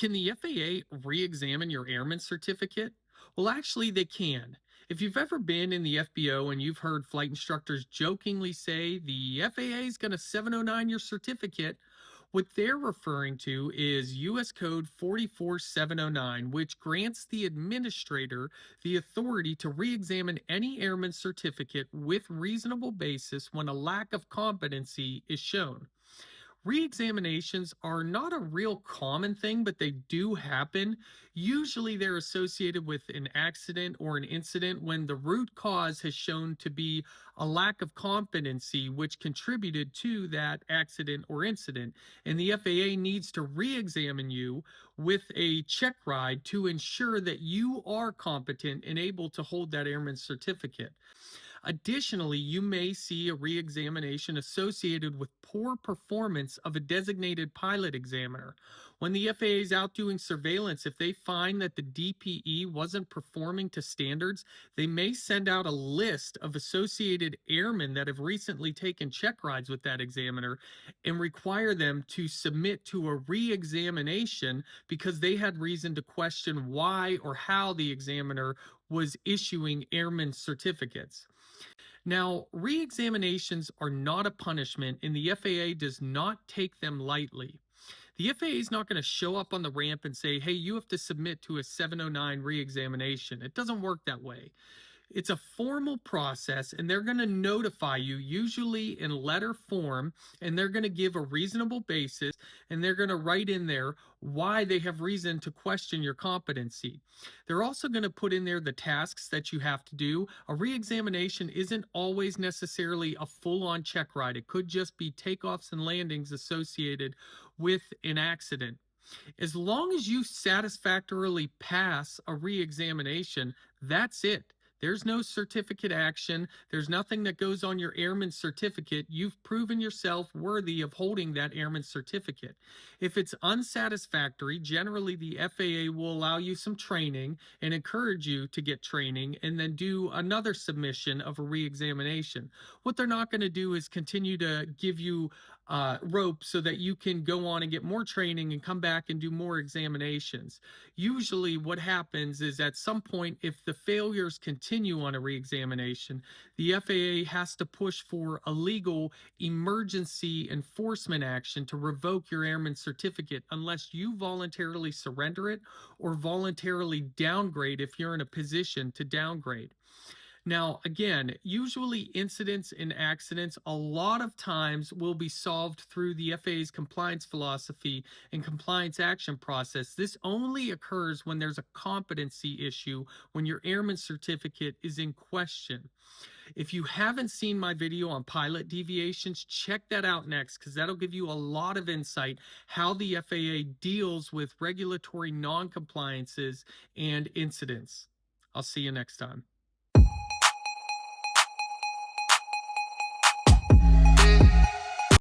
Can the FAA re-examine your airman certificate? Well, actually, they can. If you've ever been in the FBO and you've heard flight instructors jokingly say the FAA is going to 709 your certificate, what they're referring to is US Code 44709, which grants the administrator the authority to re-examine any airman certificate with reasonable basis when a lack of competency is shown. Reexaminations are not a real common thing, but they do happen. Usually they're associated with an accident or an incident when the root cause has shown to be a lack of competency, which contributed to that accident or incident. And the FAA needs to re-examine you with a check ride to ensure that you are competent and able to hold that airman certificate. Additionally, you may see a re-examination associated with poor performance of a designated pilot examiner. When the FAA is out doing surveillance, if they find that the DPE wasn't performing to standards, they may send out a list of associated airmen that have recently taken check rides with that examiner and require them to submit to a re-examination because they had reason to question why or how the examiner was issuing airman certificates. Now, re-examinations are not a punishment, and the FAA does not take them lightly. The FAA is not going to show up on the ramp and say, hey, you have to submit to a 709 re-examination. It doesn't work that way. It's a formal process, and they're going to notify you, usually in letter form, and they're going to give a reasonable basis, and they're going to write in there why they have reason to question your competency. They're also going to put in there the tasks that you have to do. A re-examination isn't always necessarily a full-on check ride. It could just be takeoffs and landings associated with an accident. As long as you satisfactorily pass a re-examination, that's it. There's no certificate action. There's nothing that goes on your airman certificate. You've proven yourself worthy of holding that airman certificate. If it's unsatisfactory, generally the FAA will allow you some training and encourage you to get training and then do another submission of a re-examination. What they're not going to do is continue to give you rope so that you can go on and get more training and come back and do more examinations. Usually what happens is at some point, if the failures continue on a re-examination, the FAA has to push for a legal emergency enforcement action to revoke your airman certificate unless you voluntarily surrender it or voluntarily downgrade if you're in a position to downgrade. Now, again, usually incidents and accidents a lot of times will be solved through the FAA's compliance philosophy and compliance action process. This only occurs when there's a competency issue, when your airman certificate is in question. If you haven't seen my video on pilot deviations, check that out next because that'll give you a lot of insight how the FAA deals with regulatory non-compliances and incidents. I'll see you next time.